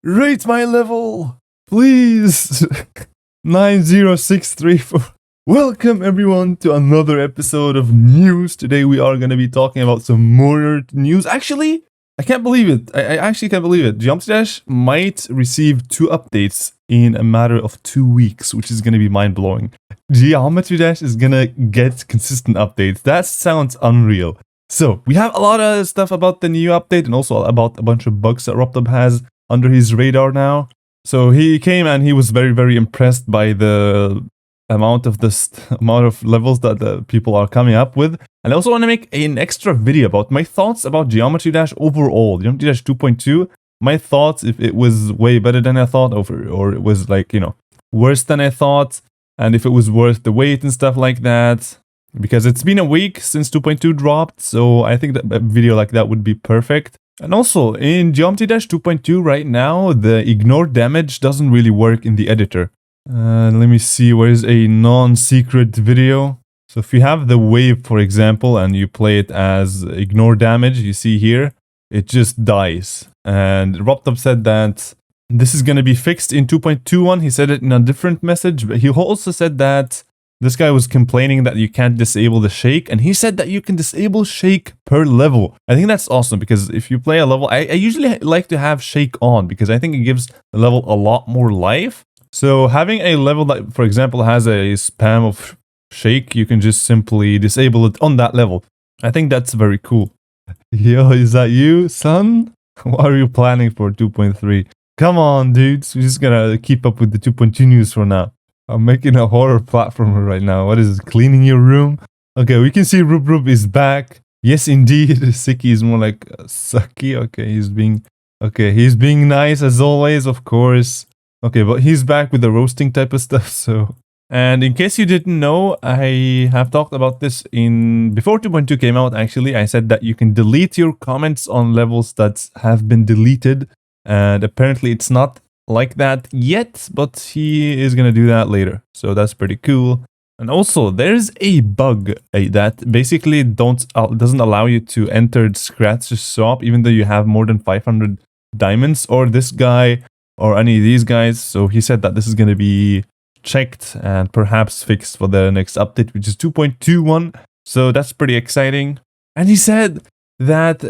Rate my level, please. 90634. Welcome everyone to another episode of news. Today we are going to be talking about some more news. Actually, I can't believe it. I actually can't believe it. Geometry Dash might receive 2 updates in a matter of 2 weeks, which is going to be mind-blowing. Geometry Dash is going to get consistent updates. That sounds unreal. So, we have a lot of stuff about the new update and also about a bunch of bugs that Robtop has under his radar now. So, he came and he was very, very impressed by the amount of levels that the people are coming up with. And I also want to make an extra video about my thoughts about Geometry Dash overall. Geometry Dash 2.2, my thoughts if it was way better than I thought or it was like, worse than I thought, and if it was worth the wait and stuff like that. Because it's been a week since 2.2 dropped, so I think that a video like that would be perfect. And also, in Geometry Dash 2.2 right now, the ignore damage doesn't really work in the editor. Let me see, where's a non-secret video? So if you have the wave, for example, and you play it as ignore damage, you see here, it just dies. And Robtop said that this is going to be fixed in 2.21. He said it in a different message, but he also said that this guy was complaining that you can't disable the shake, and he said that you can disable shake per level. I think that's awesome, because if you play a level, I usually like to have shake on, because I think it gives the level a lot more life. So having a level that, for example, has a spam of shake, you can just simply disable it on that level. I think that's very cool. Yo, is that you, son? What are you planning for 2.3? Come on, dudes. We're just gonna keep up with the 2.2 news for now. I'm making a horror platformer right now. What is it? Cleaning your room? Okay, we can see Rub Rub is back. Yes, indeed. Siki is more like sucky. Okay, he's being nice as always, of course. Okay, but he's back with the roasting type of stuff, so... And in case you didn't know, I have talked about this before 2.2 came out, actually. I said that you can delete your comments on levels that have been deleted. And apparently it's not like that yet, but he is gonna do that later. So that's pretty cool. And also, there's a bug that basically doesn't allow you to enter Scratch's shop, even though you have more than 500 diamonds, or this guy, or any of these guys. So he said that this is gonna be checked and perhaps fixed for the next update, which is 2.21. So that's pretty exciting. And he said that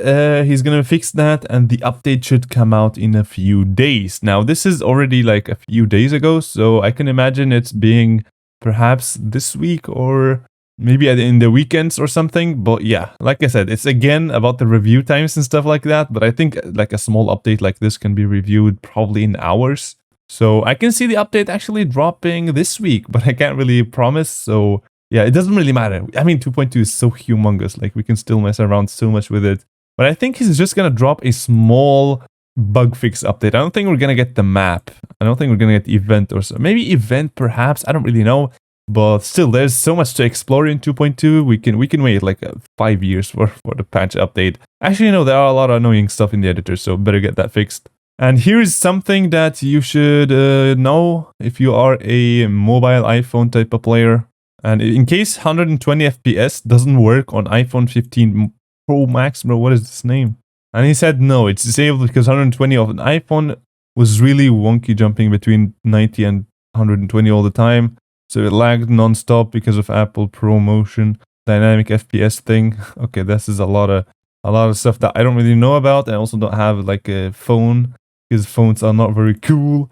he's gonna fix that and the update should come out in a few days. Now this is already like a few days ago, so I can imagine it's being perhaps this week or maybe in the weekends or something. But yeah, like I said, it's again about the review times and stuff like that, but I think like a small update like this can be reviewed probably in hours. So I can see the update actually dropping this week, but I can't really promise. So yeah, it doesn't really matter. I mean, 2.2 is so humongous. Like, we can still mess around so much with it. But I think he's just going to drop a small bug fix update. I don't think we're going to get the map. I don't think we're going to get the event or so. Maybe event, perhaps. I don't really know. But still, there's so much to explore in 2.2. We can wait like 5 years for the patch update. Actually, no, there are a lot of annoying stuff in the editor, so better get that fixed. And here's something that you should know if you are a mobile iPhone type of player. And in case 120 FPS doesn't work on iPhone 15 Pro Max, bro, what is this name? And he said no, it's disabled because 120 of an iPhone was really wonky, jumping between 90 and 120 all the time. So it lagged non-stop because of Apple ProMotion dynamic FPS thing. Okay, this is a lot of stuff that I don't really know about. I also don't have like a phone, because phones are not very cool.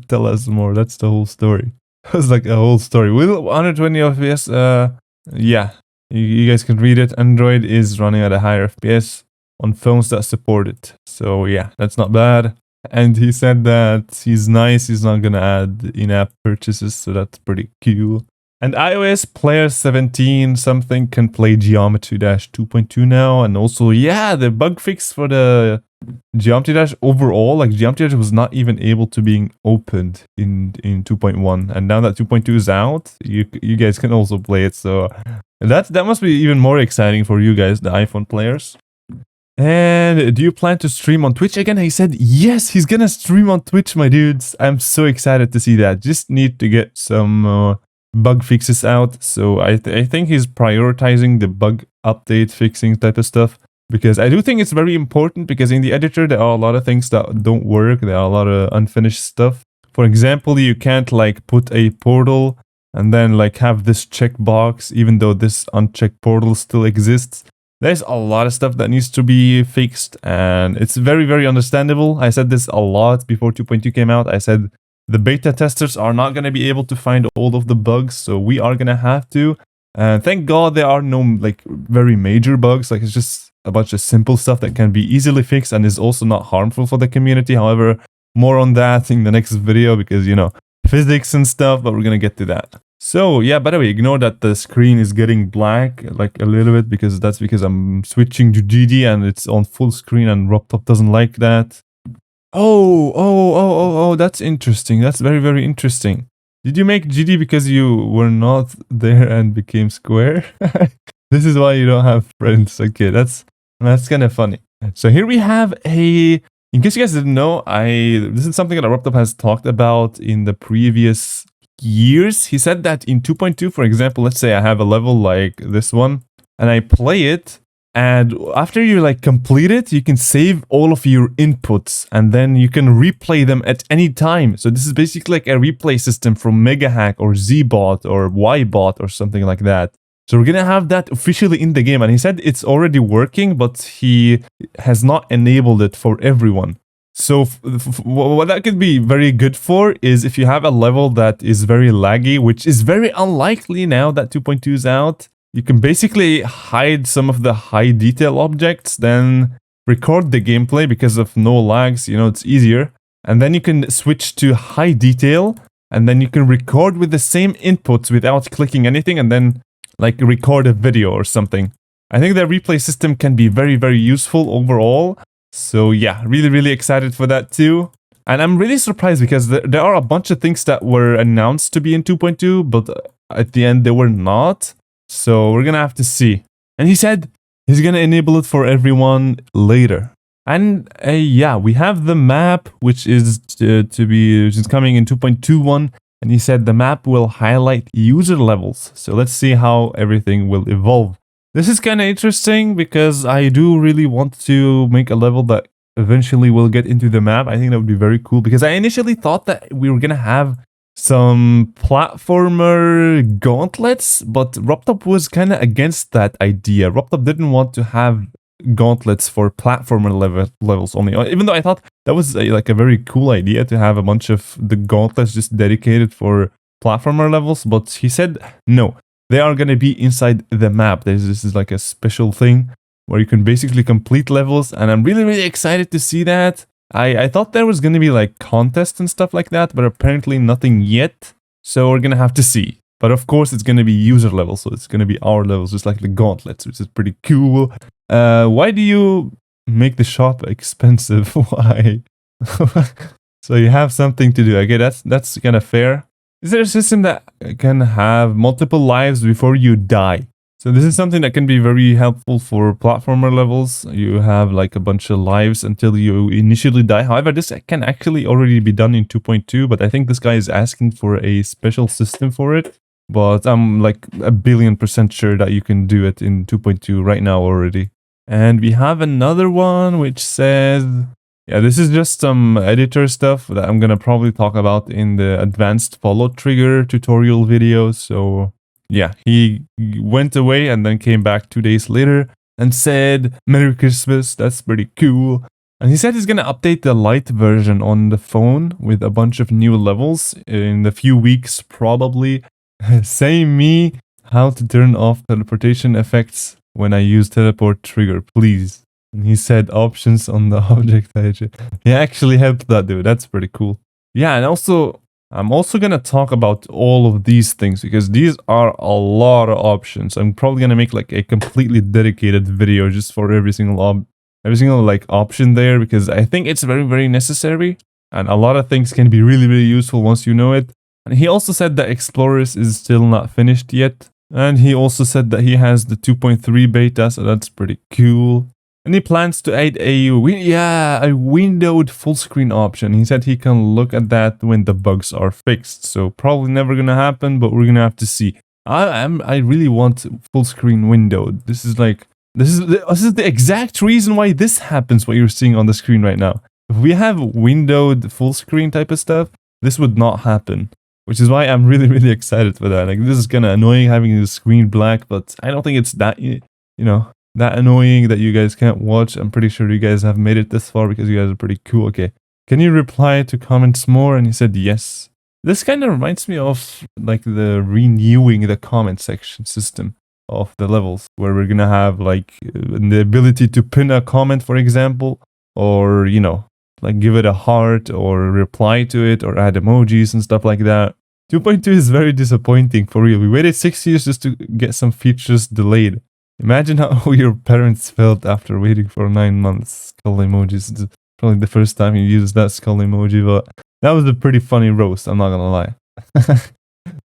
Tell us more. That's the whole story. It's like a whole story. With 120 FPS, yeah, you guys can read it. Android is running at a higher FPS on phones that support it. So yeah, that's not bad. And he said that he's nice. He's not gonna add in-app purchases, so that's pretty cool. And iOS Player 17 something can play Geometry Dash 2.2 now. And also, yeah, the bug fix for the Geometry Dash overall, like Geometry Dash was not even able to being opened in 2.1. And now that 2.2 is out, you guys can also play it. So that must be even more exciting for you guys, the iPhone players. And do you plan to stream on Twitch again? He said, yes, he's gonna stream on Twitch, my dudes. I'm so excited to see that. Just need to get some bug fixes out. So I think he's prioritizing the bug update fixing type of stuff. because I do think it's very important, because in the editor there are a lot of things that don't work. There are a lot of unfinished stuff. For example, you can't like put a portal and then like have this checkbox even though this unchecked portal still exists. There's a lot of stuff that needs to be fixed, and it's very, very understandable. I said this a lot before 2.2 came out. I said the beta testers are not going to be able to find all of the bugs, so we are going to have to. And thank God there are no like very major bugs. Like, it's just a bunch of simple stuff that can be easily fixed and is also not harmful for the community. However, more on that in the next video, because, you know, physics and stuff, but we're going to get to that. So yeah, by the way, ignore that the screen is getting black like a little bit, because that's because I'm switching to GD and it's on full screen and RobTop doesn't like that. Oh, that's interesting. That's very, very interesting. Did you make GD because you were not there and became square? This is why you don't have friends. Okay, that's kind of funny. So here we have in case you guys didn't know, this is something that RobTop has talked about in the previous years. He said that in 2.2, for example, let's say I have a level like this one and I play it, and after you like complete it, you can save all of your inputs and then you can replay them at any time. So this is basically like a replay system from MegaHack or Zbot or Ybot or something like that. So we're gonna have that officially in the game, and he said it's already working, but he has not enabled it for everyone. So what that could be very good for is if you have a level that is very laggy, which is very unlikely now that 2.2 is out, you can basically hide some of the high detail objects, then record the gameplay because of no lags, you know, it's easier. And then you can switch to high detail, and then you can record with the same inputs without clicking anything, and then like record a video or something. I think the replay system can be very, very useful overall. So yeah, really, really excited for that too. And I'm really surprised because there are a bunch of things that were announced to be in 2.2, but at the end they were not. So we're gonna have to see. And he said he's gonna enable it for everyone later. And yeah, we have the map, which is which is coming in 2.21. And he said the map will highlight user levels. So let's see how everything will evolve. This is kind of interesting because I do really want to make a level that eventually will get into the map. I think that would be very cool, because I initially thought that we were going to have some platformer gauntlets, but RobTop was kind of against that idea. RobTop didn't want to have gauntlets for platformer levels only, even though I thought that was like a very cool idea to have a bunch of the gauntlets just dedicated for platformer levels. But he said no, they are going to be inside the map. This is like a special thing where you can basically complete levels, and I'm really, really excited to see that. I thought there was going to be like contests and stuff like that, but apparently nothing yet. So we're going to have to see. But of course it's going to be user levels, so it's going to be our levels, just like the gauntlets, which is pretty cool. Why do you make the shop expensive? Why? So you have something to do. Okay, that's kind of fair. Is there a system that can have multiple lives before you die? So this is something that can be very helpful for platformer levels. You have like a bunch of lives until you initially die. However, this can actually already be done in 2.2, but I think this guy is asking for a special system for it. But I'm like 1,000,000,000% sure that you can do it in 2.2 right now already. And we have another one which says... Yeah, this is just some editor stuff that I'm gonna probably talk about in the advanced follow trigger tutorial video. So yeah, he went away and then came back 2 days later and said, "Merry Christmas." That's pretty cool. And he said he's gonna update the light version on the phone with a bunch of new levels in a few weeks probably. Say me how to turn off teleportation effects when I use teleport trigger, please. And he said options on the object page. He actually helped that dude. That's pretty cool. Yeah, and also, I'm also gonna talk about all of these things because these are a lot of options. I'm probably gonna make like a completely dedicated video just for every single like option there, because I think it's very, very necessary. And a lot of things can be really, really useful once you know it. And he also said that Explorers is still not finished yet. And he also said that he has the 2.3 beta, so that's pretty cool. And he plans to add a windowed full screen option. He said he can look at that when the bugs are fixed. So probably never gonna happen, but we're gonna have to see. I really want full screen windowed. This is like This is the exact reason why this happens, what you're seeing on the screen right now. If we have windowed full screen type of stuff, this would not happen. Which is why I'm really, really excited for that. Like, this is kind of annoying having the screen black, but I don't think it's that, you know, that annoying that you guys can't watch. I'm pretty sure you guys have made it this far because you guys are pretty cool. Okay. Can you reply to comments more? And he said yes. This kind of reminds me of like the renewing the comment section system of the levels, where we're gonna have like the ability to pin a comment, for example, or, you know, like give it a heart or reply to it or add emojis and stuff like that. 2.2 is very disappointing, for real. We waited 6 years just to get some features delayed. Imagine how your parents felt after waiting for 9 months. Skull emojis. It's probably the first time you used that skull emoji, but that was a pretty funny roast, I'm not gonna lie.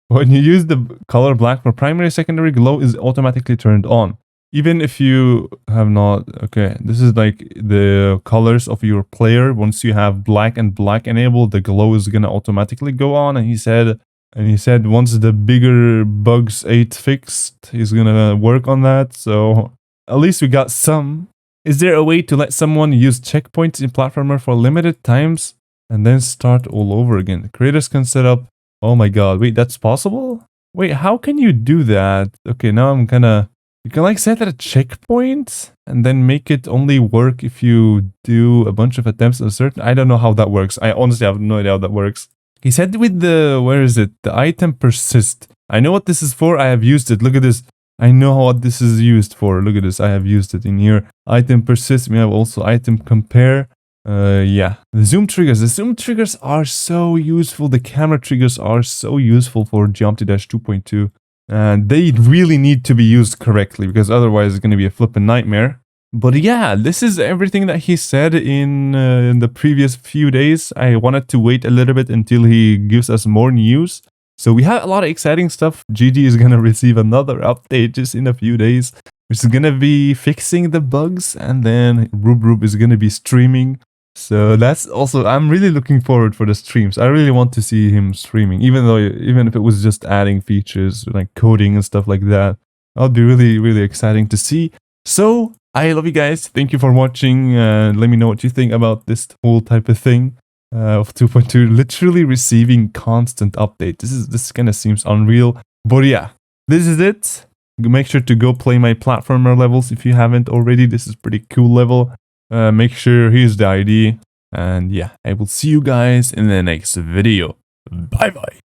When you use the color black for primary, secondary, glow is automatically turned on. Even if you have not, okay, this is like the colors of your player. Once you have black and black enabled, the glow is gonna automatically go on. And he said once the bigger bugs 8 fixed, he's gonna work on that. So at least we got some. Is there a way to let someone use checkpoints in platformer for limited times and then start all over again? Creators can set up. Oh my god, wait, that's possible? Wait, how can you do that? Okay, now I'm kinda... You can like set at a checkpoint and then make it only work if you do a bunch of attempts at a certain... I don't know how that works. I honestly have no idea how that works. He said with the... Where is it? The item persist. I know what this is for. I have used it. Look at this. I know what this is used for. Look at this. I have used it in here. Item persist. We have also item compare. Yeah, the zoom triggers are so useful. The camera triggers are so useful for Geometry Dash 2.2, and they really need to be used correctly, because otherwise it's going to be a flippin' nightmare. But yeah, this is everything that he said in the previous few days. I wanted to wait a little bit until he gives us more news. So we have a lot of exciting stuff. GG is going to receive another update just in a few days, which is going to be fixing the bugs, and then Rub is going to be streaming. So that's also, I'm really looking forward for the streams. I really want to see him streaming, even if it was just adding features like coding and stuff like that. That would be really, really exciting to see. So I love you guys. Thank you for watching. Let me know what you think about this whole type of thing of 2.2, literally receiving constant updates. This kind of seems unreal, but yeah, this is it. Make sure to go play my platformer levels if you haven't already. This is pretty cool level. Make sure here's the ID, and yeah, I will see you guys in the next video. Bye bye.